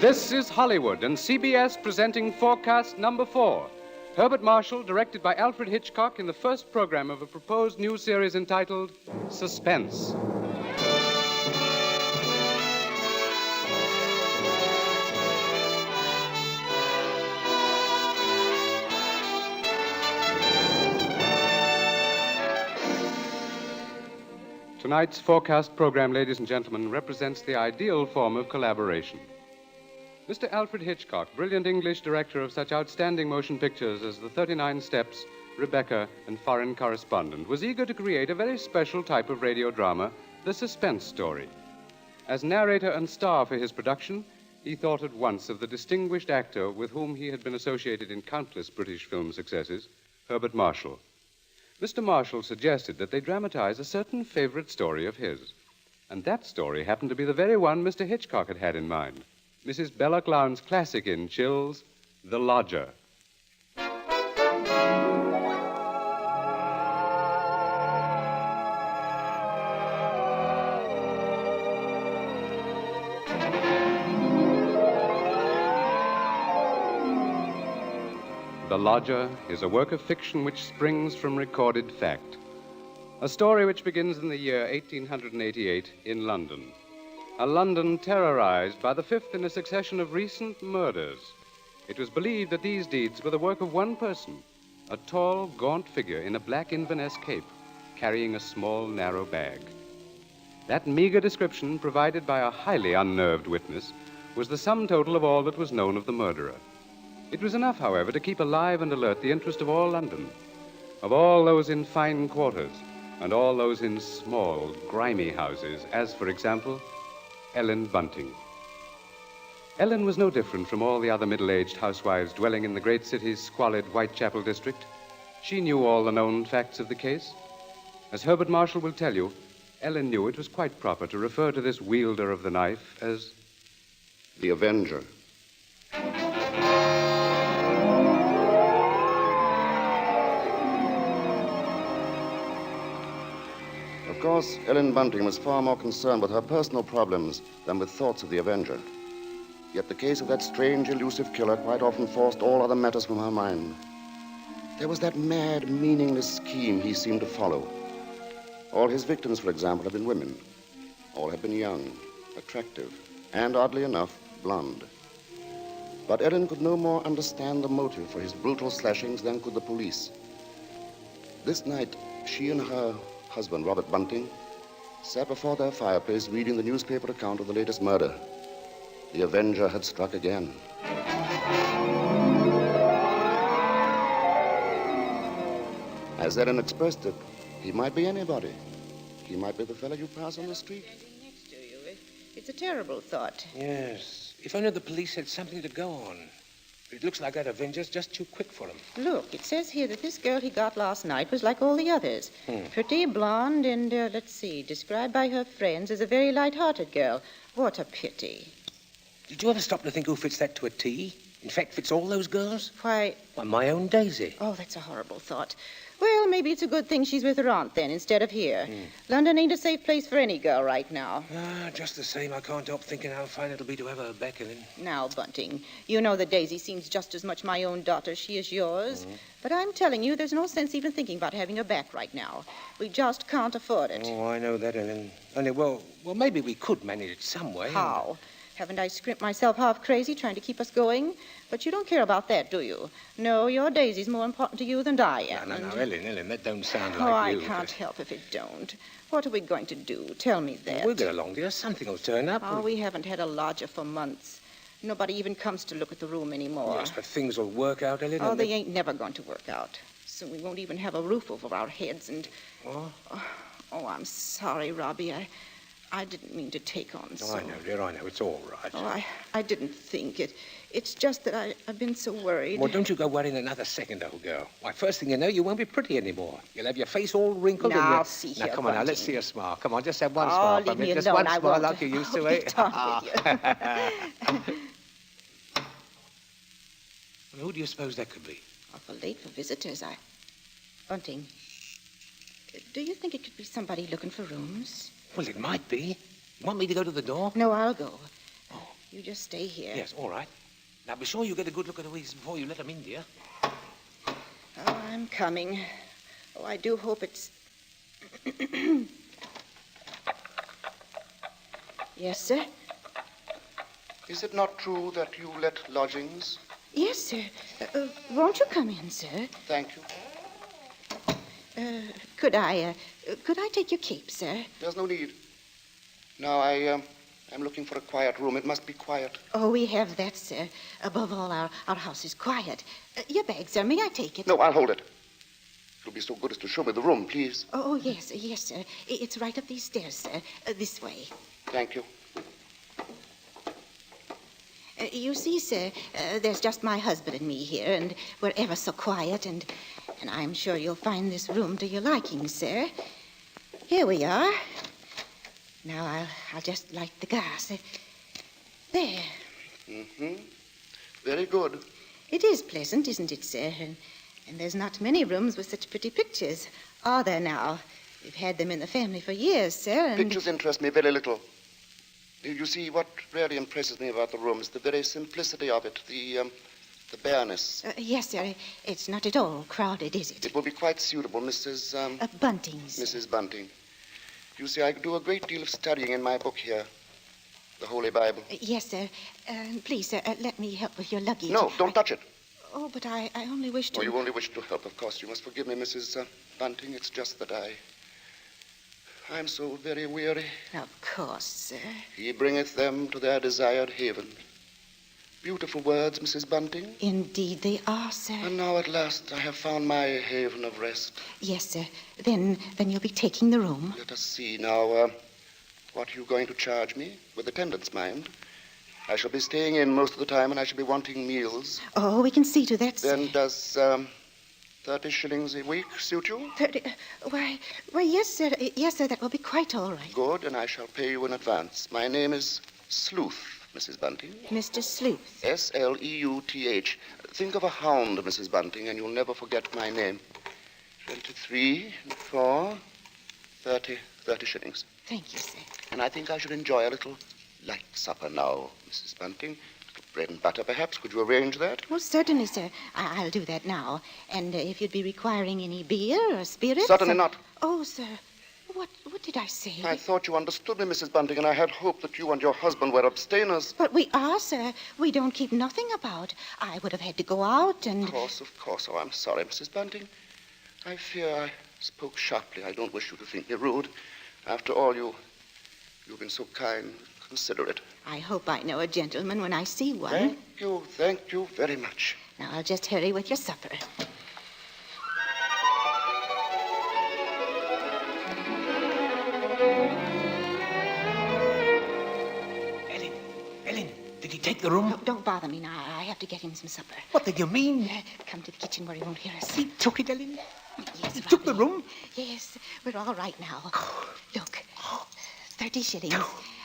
This is Hollywood and CBS presenting Forecast Number 4. Herbert Marshall, directed by Alfred Hitchcock in the first program of a proposed new series entitled Suspense. Tonight's Forecast program, ladies and gentlemen, represents the ideal form of collaboration. Mr. Alfred Hitchcock, brilliant English director of such outstanding motion pictures as The 39 Steps, Rebecca, and Foreign Correspondent, was eager to create a very special type of radio drama, the suspense story. As narrator and star for his production, he thought at once of the distinguished actor with whom he had been associated in countless British film successes, Herbert Marshall. Mr. Marshall suggested that they dramatize a certain favorite story of his. And that story happened to be the very one Mr. Hitchcock had had in mind. Mrs. Belloc Lowndes' classic in Chills, The Lodger. The Lodger is a work of fiction which springs from recorded fact. A story which begins in the year 1888 in London. A London terrorized by the fifth in a succession of recent murders. It was believed that these deeds were the work of one person, a tall, gaunt figure in a black Inverness cape, carrying a small, narrow bag. That meager description, provided by a highly unnerved witness, was the sum total of all that was known of the murderer. It was enough, however, to keep alive and alert the interest of all London, of all those in fine quarters, and all those in small, grimy houses, as, for example, Ellen Bunting. Ellen was no different from all the other middle-aged housewives dwelling in the great city's squalid Whitechapel district. She knew all the known facts of the case. As Herbert Marshall will tell you, Ellen knew it was quite proper to refer to this wielder of the knife as the Avenger. Of course, Ellen Bunting was far more concerned with her personal problems than with thoughts of the Avenger. Yet the case of that strange, elusive killer quite often forced all other matters from her mind. There was that mad, meaningless scheme he seemed to follow. All his victims, for example, had been women. All had been young, attractive, and, oddly enough, blonde. But Ellen could no more understand the motive for his brutal slashings than could the police. This night, she and her husband, Robert Bunting, sat before their fireplace reading the newspaper account of the latest murder. The Avenger had struck again. As Ellen expressed it, he might be anybody. He might be the fellow you pass on the street. Standing next to you. It's a terrible thought. Yes. If only the police had something to go on. It looks like that Avenger's just too quick for him. Look, it says here that this girl he got last night was like all the others. Pretty, blonde, and, described by her friends as a very light-hearted girl. What a pity. Did you ever stop to think who fits that to a T? In fact, fits all those girls? Why, my own Daisy. Oh, that's a horrible thought. Well, maybe it's a good thing she's with her aunt, then, instead of here. London ain't a safe place for any girl right now. Just the same, I can't help thinking how fine it'll be to have her back in. Now, Bunting, you know that Daisy seems just as much my own daughter as she is yours. But I'm telling you, there's no sense even thinking about having her back right now. We just can't afford it. Oh, I know that, Ellen. Only, well, maybe we could manage it some way. How? Haven't I scrimped myself half crazy trying to keep us going? But you don't care about that, do you? No, your Daisy's more important to you than I am. No, Ellen, that don't sound like you. I can't help if it don't. What are we going to do? Tell me that. We'll get along, dear. Something will turn up. Oh, we haven't had a lodger for months. Nobody even comes to look at the room anymore. Yes, but things will work out, Ellen. Oh, they ain't never going to work out. Soon we won't even have a roof over our heads and... Oh, I'm sorry, Robbie. I didn't mean to take on so. Oh, I know, dear, I know. It's all right. Oh, I didn't think it. It's just that I've been so worried. Well, don't you go worrying another second, old girl. Why, first thing you know, you won't be pretty anymore. You'll have your face all wrinkled. Now, and see here, Now, come on, now, let's see a smile. Come on, just have one Oh, smile. leave me Just alone. one I smile won't. like you used to, Be eh? done with you. Well, who do you suppose that could be? Awful late for visitors. Bunting, do you think it could be somebody looking for rooms? Well, it might be. You want me to go to the door? No, I'll go. You just stay here. Yes, all right. Now, be sure you get a good look at Louise before you let them in, dear. Oh, I'm coming. Oh, I do hope it's... Yes, sir? Is it not true that you let lodgings? Yes, sir. Won't you come in, sir? Thank you. Could I take your cape, sir? There's no need. Now, I'm looking for a quiet room. It must be quiet. Oh, we have that, sir. Above all, our house is quiet. Your bag, sir. May I take it? No, I'll hold it. You'll be so good as to show me the room, please. Oh, yes, sir. It's right up these stairs, sir. This way. Thank you. You see, sir, there's just my husband and me here, and we're ever so quiet, and I'm sure you'll find this room to your liking, sir. Here we are. Now, I'll just light the gas. There. Mm-hmm. Very good. It is pleasant, isn't it, sir? And there's not many rooms with such pretty pictures, are there now? We've had them in the family for years, sir, and... Pictures interest me very little. You see, what really impresses me about the room is the very simplicity of it, the bareness. Yes, sir. It's not at all crowded, is it? It will be quite suitable, Mrs. Bunting's. Mrs. Bunting. You see, I do a great deal of studying in my book here, the Holy Bible. Yes, sir. Please, sir, let me help with your luggage. No, don't touch it. Oh, but I only wish to... Oh, you only wish to help, of course. You must forgive me, Mrs. Bunting. It's just that I'm so very weary. Of course, sir. He bringeth them to their desired haven. Beautiful words, Mrs. Bunting. Indeed they are, sir. And now at last I have found my haven of rest. Yes, sir. Then you'll be taking the room. Let us see now. What are you going to charge me? With attendance, mind. I shall be staying in most of the time, and I shall be wanting meals. Oh, we can see to that, sir. Then does 30 shillings a week suit you? 30... Why, yes, sir. Yes, sir, that will be quite all right. Good, and I shall pay you in advance. My name is Sleuth, Mrs. Bunting. Mr. Sleuth. Sleuth. Think of a hound, Mrs. Bunting, and you'll never forget my name. 23, 4, 30 shillings. Thank you, sir. And I think I should enjoy a little light supper now, Mrs. Bunting. A little bread and butter, perhaps. Could you arrange that? Well, certainly, sir. I'll do that now. And if you'd be requiring any beer or spirits... Certainly not. Oh, sir. What did I say? I thought you understood me, Mrs. Bunting, and I had hoped that you and your husband were abstainers. But we are, sir. We don't keep nothing about. I would have had to go out and... Of course. Oh, I'm sorry, Mrs. Bunting. I fear I spoke sharply. I don't wish you to think me rude. After all, you've been so kind, considerate. I hope I know a gentleman when I see one. Thank you very much. Now, I'll just hurry with your supper. Ellen, did he take the room? No, don't bother me now. I have to get him some supper. What did you mean? Come to the kitchen where he won't hear us. He took it, Ellen? Yes, He took the Robbie. room? Yes, we're all right now. Look, 30 shillings.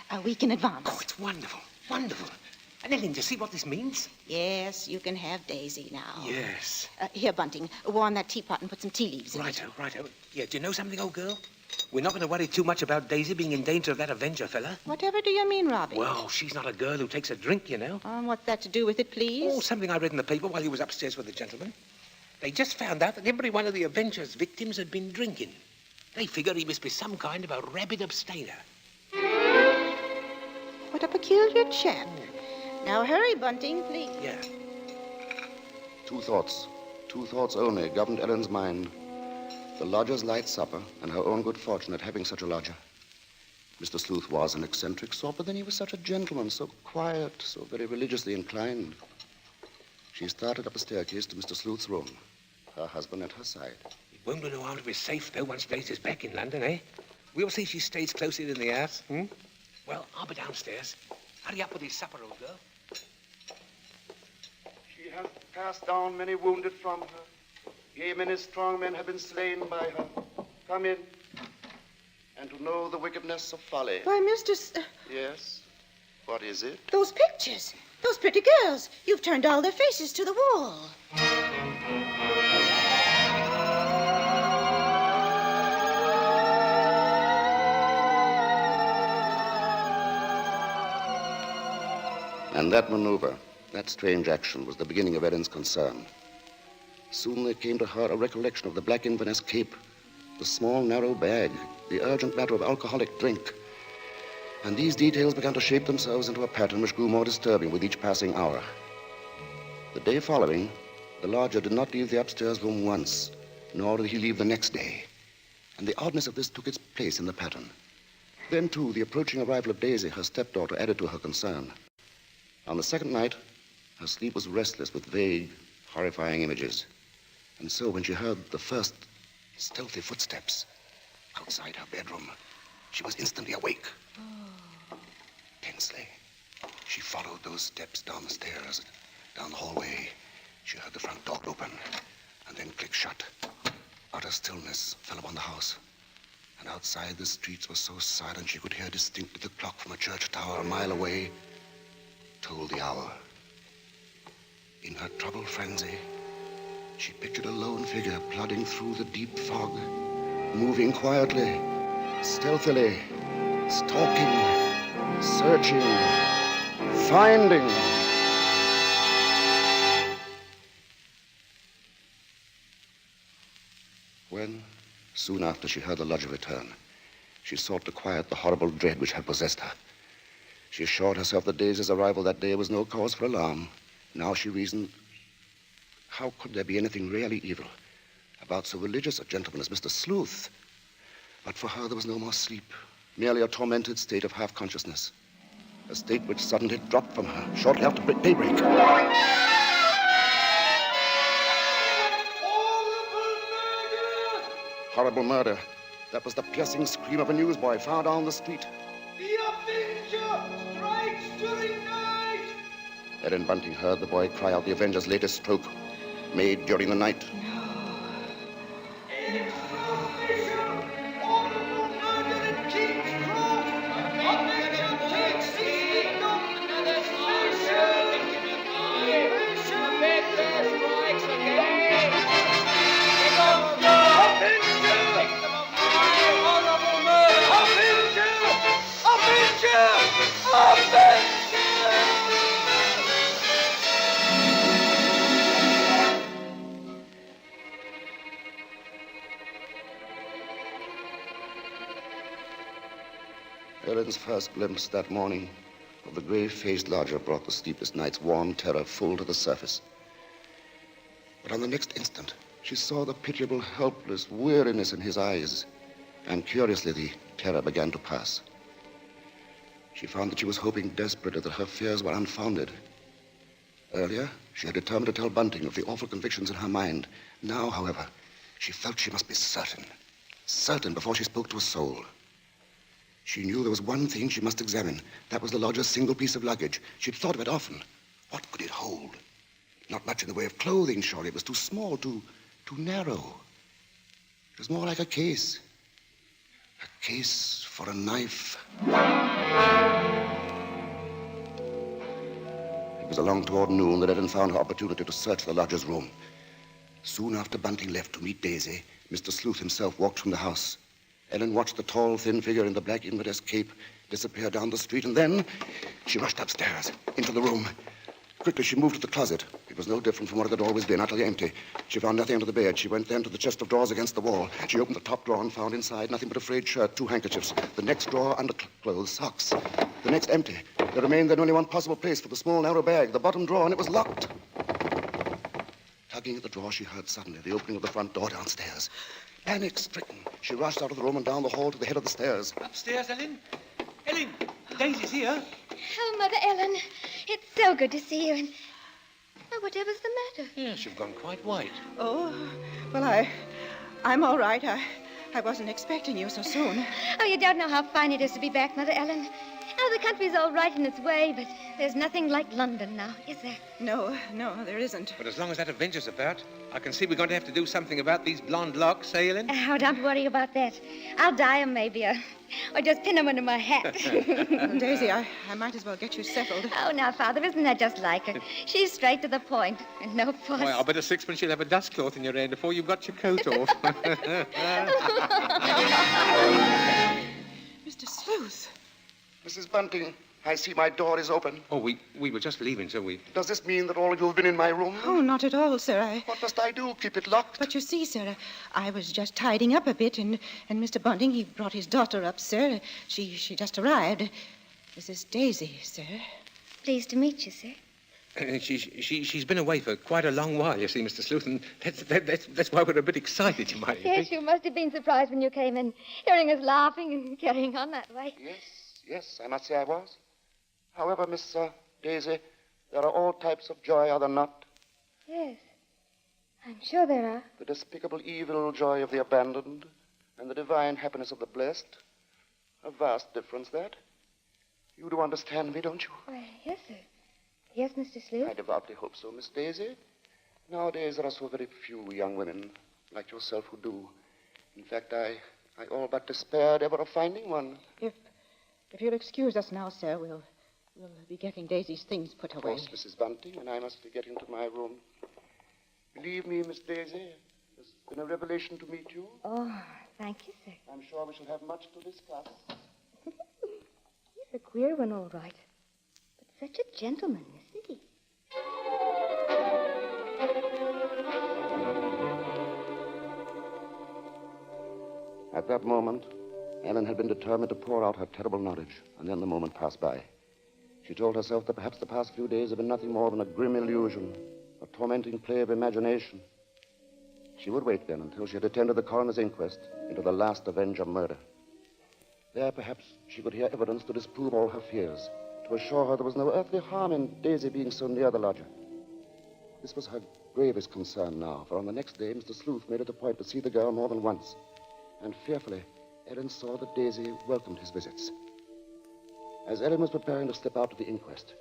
A week in advance. Oh, it's wonderful. Wonderful. And Ellen, do you see what this means? Yes, you can have Daisy now. Yes. Here, Bunting, warm that teapot and put some tea leaves in it. Righto. Yeah, do you know something, old girl? We're not going to worry too much about Daisy being in danger of that Avenger fella. Whatever do you mean, Robbie? Well, she's not a girl who takes a drink, you know. What's that to do with it, please? Oh, something I read in the paper while he was upstairs with the gentleman. They just found out that every one of the Avenger's victims had been drinking. They figured he must be some kind of a rabid abstainer. What a peculiar chap. Now hurry, Bunting, please. Yeah. Two thoughts only governed Ellen's mind. The lodger's light supper and her own good fortune at having such a lodger. Mr. Sleuth was an eccentric sort, but then he was such a gentleman, so quiet, so very religiously inclined. She started up a staircase to Mr. Sleuth's room, her husband at her side. It won't do no harm to be safe, though, once Daisy's back in London, eh? We'll see she stays closer in the house, Well, I'll be downstairs. Hurry up with his supper, old girl. She has cast down many wounded from her. Yea, many strong men have been slain by her. Come in. And to know the wickedness of folly. Why, Mr. Yes? What is it? Those pictures. Those pretty girls. You've turned all their faces to the wall. And that maneuver, that strange action, was the beginning of Ellen's concern. Soon there came to her a recollection of the black Inverness cape, the small, narrow bag, the urgent matter of alcoholic drink. And these details began to shape themselves into a pattern which grew more disturbing with each passing hour. The day following, the lodger did not leave the upstairs room once, nor did he leave the next day. And the oddness of this took its place in the pattern. Then, too, the approaching arrival of Daisy, her stepdaughter, added to her concern. On the second night, her sleep was restless with vague, horrifying images. And so when she heard the first stealthy footsteps outside her bedroom, she was instantly awake. Tensely, she followed those steps down the stairs, down the hallway. She heard the front door open and then click shut. Utter stillness fell upon the house. And outside, the streets were so silent she could hear distinctly the clock from a church tower a mile away tolled the hour. In her troubled frenzy, she pictured a lone figure plodding through the deep fog, moving quietly, stealthily, stalking, searching, finding. When, soon after she heard the lodger return, she sought to quiet the horrible dread which had possessed her. She assured herself that Daisy's arrival that day was no cause for alarm. Now she reasoned, how could there be anything really evil about so religious a gentleman as Mr. Sleuth? But for her there was no more sleep, merely a tormented state of half-consciousness, a state which suddenly dropped from her shortly after daybreak. Horrible murder. That was the piercing scream of a newsboy far down the street. The Avenger strikes during night! Ellen Bunting heard the boy cry out the Avenger's latest stroke, made during the night. Ellen's first glimpse that morning of the grave-faced lodger brought the sleepless night's warm terror full to the surface. But on the next instant, she saw the pitiable, helpless weariness in his eyes, and curiously, the terror began to pass. She found that she was hoping desperately that her fears were unfounded. Earlier, she had determined to tell Bunting of the awful convictions in her mind. Now, however, she felt she must be certain before she spoke to a soul. She knew there was one thing she must examine. That was the lodger's single piece of luggage. She'd thought of it often. What could it hold? Not much in the way of clothing, surely. It was too small, too narrow. It was more like a case. A case for a knife. It was along toward noon that Ellen found her opportunity to search the lodger's room. Soon after Bunting left to meet Daisy, Mr. Sleuth himself walked from the house. Ellen watched the tall, thin figure in the black Inverness cape disappear down the street, and then she rushed upstairs, into the room. Quickly, she moved to the closet. It was no different from what it had always been, utterly empty. She found nothing under the bed. She went then to the chest of drawers against the wall. She opened the top drawer and found inside nothing but a frayed shirt, 2 handkerchiefs. The next drawer, underclothes, socks. The next empty. There remained then only one possible place for the small, narrow bag, the bottom drawer, and it was locked. Tugging at the drawer, she heard suddenly the opening of the front door downstairs. Panic-stricken, she rushed out of the room and down the hall to the head of the stairs. Upstairs, Ellen? Ellen, Daisy's here. Oh, Mother Ellen, it's so good to see you. And whatever's the matter? Yes, you've gone quite white. Oh, well, I'm all right. I wasn't expecting you so soon. Oh, you don't know how fine it is to be back, Mother Ellen. Oh, the country's all right in its way, but there's nothing like London now, is there? No, there isn't. But as long as that Avenger's about, I can see we're going to have to do something about these blonde locks, eh, Ellen? Oh, don't worry about that. I'll dye 'em maybe, or just pin 'em under my hat. Daisy, I might as well get you settled. Oh, now, Father, isn't that just like her? She's straight to the point, and no fuss. Well, I'll bet a sixpence you'll have a dust cloth in your hand before you've got your coat off. Mr. Sleuth. Mrs. Bunting, I see my door is open. Oh, we were just leaving, so we... Does this mean that all of you have been in my room? Oh, not at all, sir. What must I do? Keep it locked? But you see, sir, I was just tidying up a bit, and Mr. Bunting, he brought his daughter up, sir. She just arrived. This is Daisy, sir. Pleased to meet you, sir. She's been away for quite a long while, you see, Mr. Sleuth, and that's why we're a bit excited, you might Yes, think. you must have been surprised when you came in, hearing us laughing and carrying on that way. Yes, I must say I was. However, Miss Daisy, there are all types of joy, are there not? Yes, I'm sure there are. The despicable evil joy of the abandoned and the divine happiness of the blessed. A vast difference, that. You do understand me, don't you? Why, yes, sir. Yes, Mr. Sleuth. I devoutly hope so, Miss Daisy. Nowadays, there are so very few young women like yourself who do. In fact, I all but despaired ever of finding one. If you'll excuse us now, sir, we'll be getting Daisy's things put Of away. course, Mrs. Bunting, and I must be getting to my room. Believe me, Miss Daisy, it's been a revelation to meet you. Oh, thank you, sir. I'm sure we shall have much to discuss. He's a queer one, all right. But such a gentleman, isn't he? At that moment, Ellen had been determined to pour out her terrible knowledge, and then the moment passed by. She told herself that perhaps the past few days had been nothing more than a grim illusion, a tormenting play of imagination. She would wait then until she had attended the coroner's inquest into the last Avenger murder. There, perhaps, she would hear evidence to disprove all her fears, to assure her there was no earthly harm in Daisy being so near the lodger. This was her gravest concern now, for on the next day, Mr. Sleuth made it a point to see the girl more than once. And fearfully, Ellen saw that Daisy welcomed his visits. As Ellen was preparing to step out to the inquest,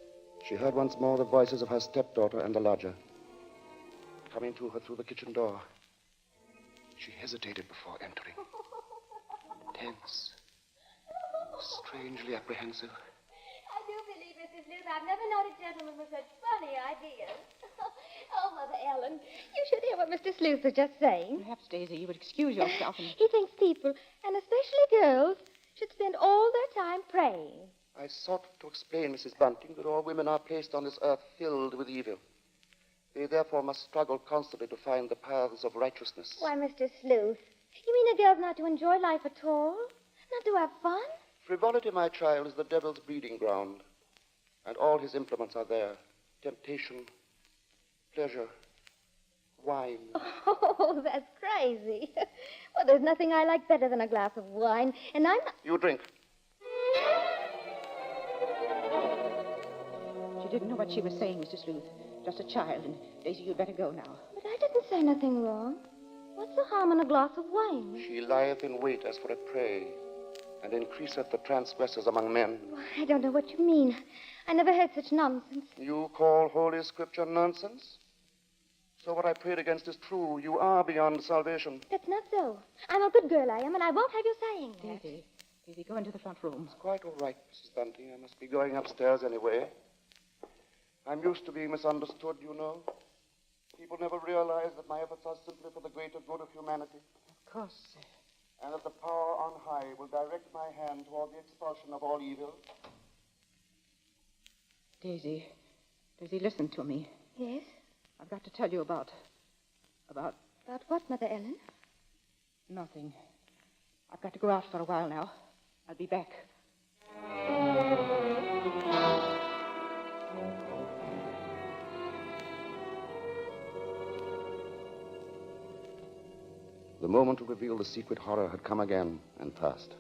she heard once more the voices of her stepdaughter and the lodger coming to her through the kitchen door. She hesitated before entering. Tense. Strangely apprehensive. I do believe, Mrs. Sleuth, I've never known a gentleman with such funny ideas. Oh, Mother Ellen, you should hear what Mr. Sleuth was just saying. Perhaps, Daisy, you would excuse yourself and... He thinks people, and especially girls, should spend all their time praying. I sought to explain, Mrs. Bunting, that all women are placed on this earth filled with evil. They therefore must struggle constantly to find the paths of righteousness. Why, Mr. Sleuth, you mean a girl's not to enjoy life at all? Not to have fun? Frivolity, my child, is the devil's breeding ground, and all his implements are there. Temptation, pleasure, wine. Oh, that's crazy. Well, there's nothing I like better than a glass of wine, and I'm not... You drink. She didn't know what she was saying, Mr. Sleuth. Just a child, and Daisy, you'd better go now. But I didn't say nothing wrong. What's the harm in a glass of wine? She lieth in wait as for a prey, and increaseth the transgressors among men. Well, I don't know what you mean. I never heard such nonsense. You call Holy Scripture nonsense? So what I prayed against is true. You are beyond salvation. That's not so. I'm a good girl, I am, and I won't have you saying that. Daisy, go into the front room. It's quite all right, Mrs. Bunting. I must be going upstairs anyway. I'm used to being misunderstood, you know. People never realize that my efforts are simply for the greater good of humanity. Of course, sir. And that the power on high will direct my hand toward the expulsion of all evil. Daisy, listen to me. Yes? I've got to tell you about... About what, Mother Ellen? Nothing. I've got to go out for a while now. I'll be back. The moment to reveal the secret horror had come again and passed.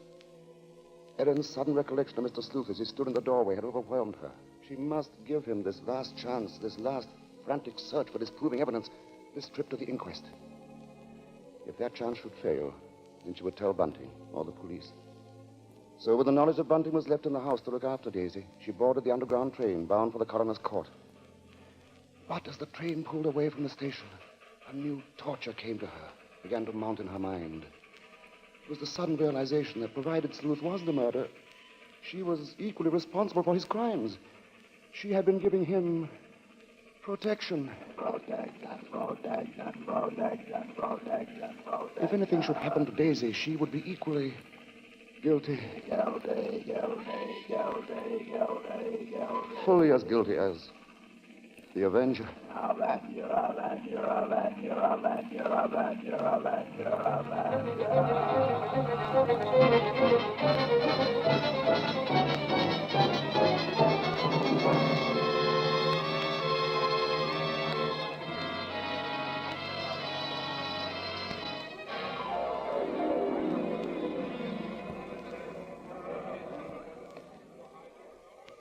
Ellen's sudden recollection of Mr. Sleuth as he stood in the doorway had overwhelmed her. She must give him this last chance, this last frantic search for disproving evidence, this trip to the inquest. If that chance should fail, then she would tell Bunting or the police. So with the knowledge that Bunting was left in the house to look after Daisy, she boarded the underground train bound for the coroner's court. But as the train pulled away from the station, a new torture came to her, began to mount in her mind. It was the sudden realization that provided Sleuth was the murderer, she was equally responsible for his crimes. She had been giving him protection. If anything should happen to Daisy, she would be equally Guilty. Fully as guilty as the Avenger.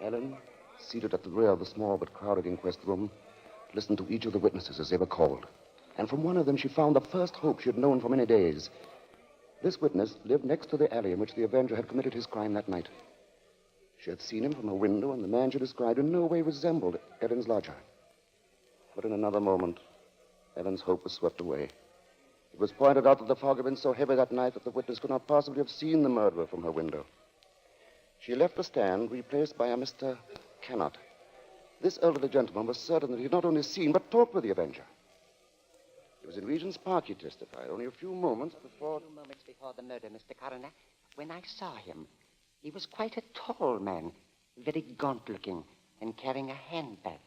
Ellen, seated at the rear of the small but crowded inquest room, listened to each of the witnesses as they were called. And from one of them she found the first hope she had known for many days. This witness lived next to the alley in which the Avenger had committed his crime that night. She had seen him from her window, and the man she described in no way resembled Ellen's lodger. But in another moment, Ellen's hope was swept away. It was pointed out that the fog had been so heavy that night that the witness could not possibly have seen the murderer from her window. She left the stand, replaced by a Mr. Cannot. This elderly gentleman was certain that he had not only seen, but talked with the Avenger. It was in Regent's Park, he testified, only a few moments before... A few moments before the murder, Mr. Coroner, when I saw him. He was quite a tall man, very gaunt-looking, and carrying a handbag.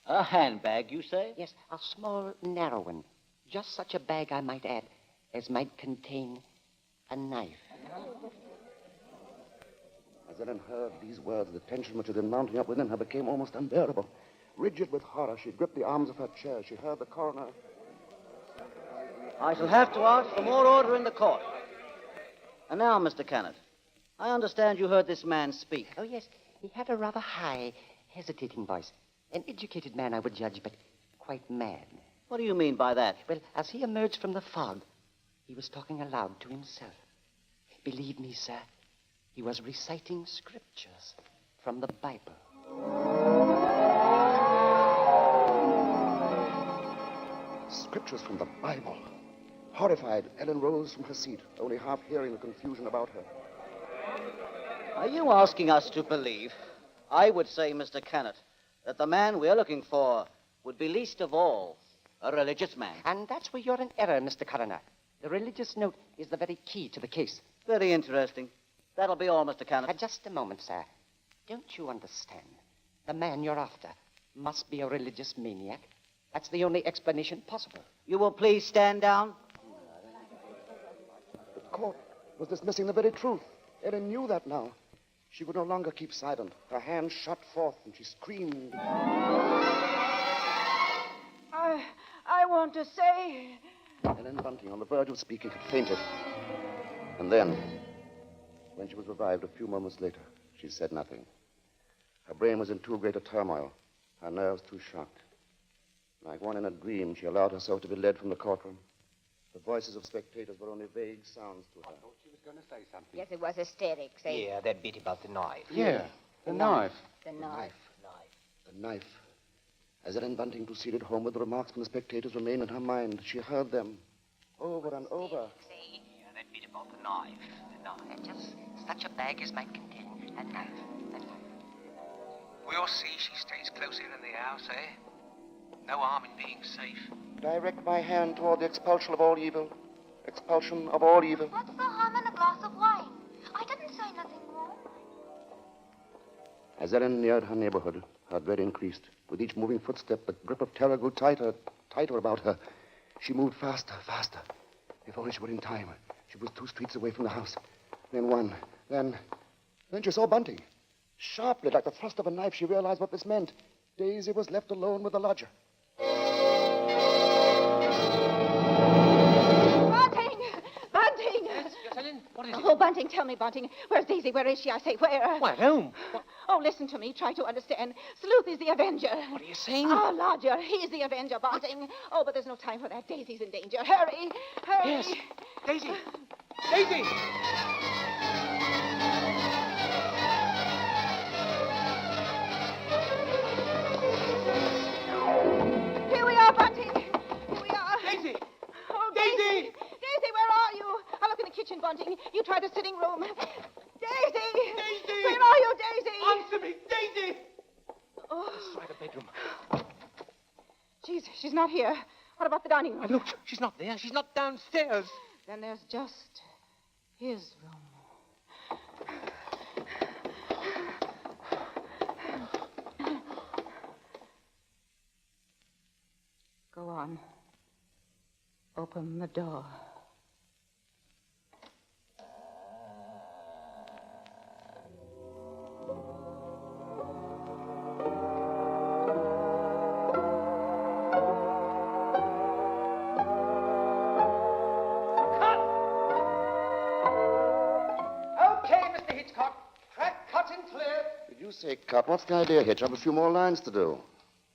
A handbag, you say? Yes, a small, narrow one. Just such a bag, I might add, as might contain a knife. As Ellen heard these words, the tension which had been mounting up within her became almost unbearable. Rigid with horror, she gripped the arms of her chair. She heard the coroner... I shall have to ask for more order in the court. And now, Mr. Cannot, I understand you heard this man speak. Oh, yes, he had a rather high, hesitating voice. An educated man, I would judge, but quite mad. What do you mean by that? Well, as he emerged from the fog, he was talking aloud to himself. Believe me, sir, he was reciting scriptures from the Bible. Scriptures from the Bible. Horrified, Ellen rose from her seat, only half hearing the confusion about her. Are you asking us to believe? I would say, Mr. Cannot, that the man we're looking for would be least of all a religious man. And that's where you're in error, Mr. Coroner. The religious note is the very key to the case. Very interesting. That'll be all, Mr. Cannot. Just a moment, sir. Don't you understand? The man you're after must be a religious maniac. That's the only explanation possible. You will please stand down. The court was dismissing the very truth. Ellen knew that now. She would no longer keep silent. Her hands shot forth, and she screamed. I want to say... Ellen Bunting, on the verge of speaking, had fainted. And then, when she was revived a few moments later, she said nothing. Her brain was in too great a turmoil, her nerves too shocked. Like one in a dream, she allowed herself to be led from the courtroom. The voices of spectators were only vague sounds to her. I thought she was going to say something. Yes, it was hysterics, eh? Yeah, that bit about the knife. Yeah, the knife. The knife. The knife. As Ellen Bunting proceeded homeward, the remarks from the spectators remained in her mind. She heard them over and over. See? Yeah, that bit about the knife. The knife. And just such a bag as might contain a knife. We'll see she stays close in the house, eh? No harm in being safe. Direct my hand toward the expulsion of all evil. Expulsion of all evil. What's the harm in a glass of wine? I didn't say nothing wrong. As Ellen neared her neighborhood, her dread increased. With each moving footstep, the grip of terror grew tighter, tighter about her. She moved faster, faster. If only she were in time. She was 2 streets away from the house. Then one. Then she saw Bunting. Sharply, like the thrust of a knife, she realized what this meant. Daisy was left alone with the lodger. Bunting! Yes, Ellen? What is it? Oh, Bunting, tell me, Bunting. Where's Daisy? Where is she? I say, where? Why, at home. What Oh, listen to me. Try to understand. Sleuth is the Avenger. are you saying? Our lodger. He's the Avenger, Bunting. Oh, but there's no time for that. Daisy's in danger. Hurry! Hurry! Yes. Daisy! Daisy! Here we are, Bunting. Here we are. Daisy! Oh, Daisy! Daisy, where are you? I'll look in the kitchen, Bunting. You try the sitting room. Daisy! Daisy! Where are you, Daisy? Answer me! Daisy! Oh, Try the bedroom. she's not here. What about the dining room? Look, she's not there. She's not downstairs. Then there's just his room. Go on. Open the door. Okay, Mr. Hitchcock. Track cut and clear. Did you say cut? What's the idea, Hitch? I have a few more lines to do.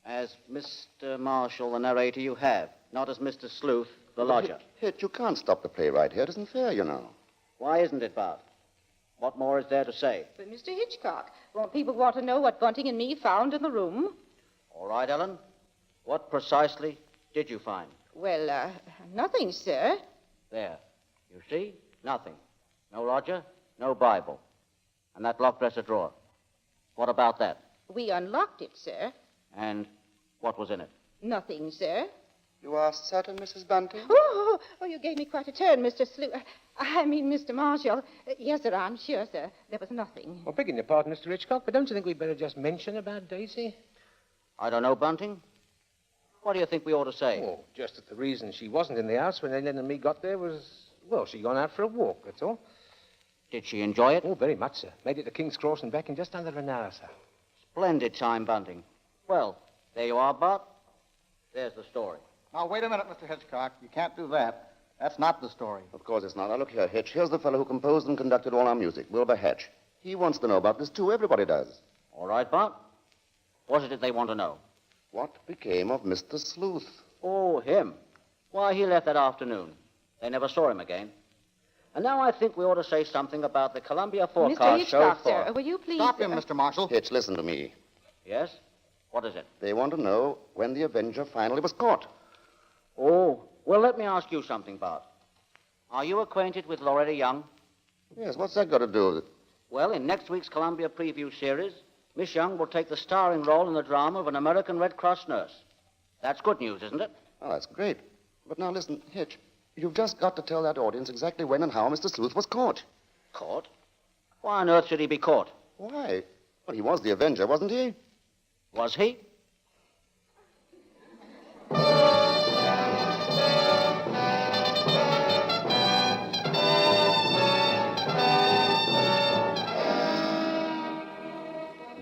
As Mr. Marshall, the narrator, you have, not as Mr. Sleuth, the lodger. Hitch, you can't stop the play right here. It isn't fair, you know. Why isn't it, Bart? What more is there to say? But, Mr. Hitchcock, won't people want to know what Bunting and me found in the room? All right, Ellen. What precisely did you find? Well, nothing, sir. There. You see? Nothing. No lodger, no Bible. And that locked dresser drawer. What about that? We unlocked it, sir. And what was in it? Nothing, sir. You are certain, Mrs. Bunting? Oh, you gave me quite a turn, Mr. Mr. Marshall. Yes, sir, I'm sure, sir. There was nothing. Well, begging your pardon, Mr. Hitchcock, but don't you think we'd better just mention about Daisy? I don't know, Bunting. What do you think we ought to say? Oh, just that the reason she wasn't in the house when Ellen and me got there was, well, she'd gone out for a walk, that's all. Did she enjoy it? Oh, very much, sir. Made it to King's Cross and back in just under an hour, sir. Splendid time, Bunting. Well, there you are, Bart. There's the story. Now, wait a minute, Mr. Hitchcock. You can't do that. That's not the story. Of course it's not. Now, look here, Hitch. Here's the fellow who composed and conducted all our music, Wilbur Hatch. He wants to know about this, too. Everybody does. All right, Bart. What is it they want to know? What became of Mr. Sleuth? Oh, him. Why, he left that afternoon. They never saw him again. And now I think we ought to say something about the Columbia Mr. forecast Hitchcock, so far. sir, will you please... Stop him, Mr. Marshall. Hitch, listen to me. Yes? What is it? They want to know when the Avenger finally was caught. Oh, well, let me ask you something, Bart. Are you acquainted with Loretta Young? Yes, what's that got to do with it? Well, in next week's Columbia preview series, Miss Young will take the starring role in the drama of an American Red Cross nurse. That's good news, isn't it? Oh, that's great. But now listen, Hitch, you've just got to tell that audience exactly when and how Mr. Sleuth was caught. Caught? Why on earth should he be caught? Why? Well, he was the Avenger, wasn't he? Was he?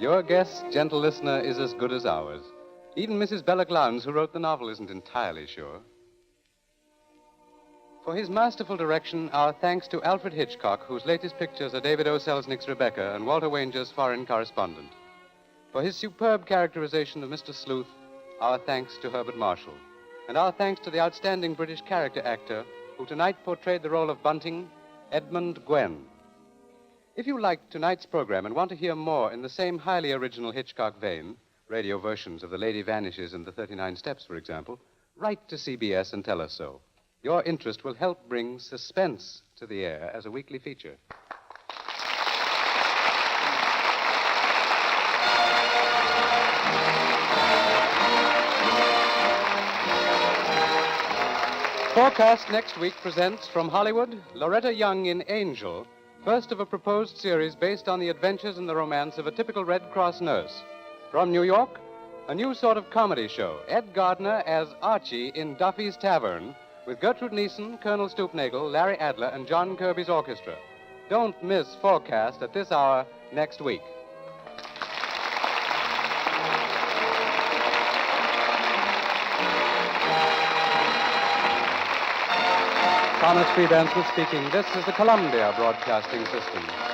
Your guess, gentle listener, is as good as ours. Even Mrs. Bella Glounds, who wrote the novel, isn't entirely sure. For his masterful direction, our thanks to Alfred Hitchcock, whose latest pictures are David O. Selznick's Rebecca and Walter Wanger's Foreign Correspondent. For his superb characterization of Mr. Sleuth, our thanks to Herbert Marshall. And our thanks to the outstanding British character actor who tonight portrayed the role of Bunting, Edmund Gwen. If you liked tonight's program and want to hear more in the same highly original Hitchcock vein, radio versions of The Lady Vanishes and The 39 Steps, for example, write to CBS and tell us so. Your interest will help bring suspense to the air as a weekly feature. Forecast next week presents from Hollywood, Loretta Young in Angel, first of a proposed series based on the adventures and the romance of a typical Red Cross nurse. From New York, a new sort of comedy show, Ed Gardner as Archie in Duffy's Tavern, with Gertrude Neeson, Colonel Stoopnagle, Larry Adler, and John Kirby's orchestra. Don't miss Forecast at this hour next week. Thomas Freebanks was speaking. This is the Columbia Broadcasting System.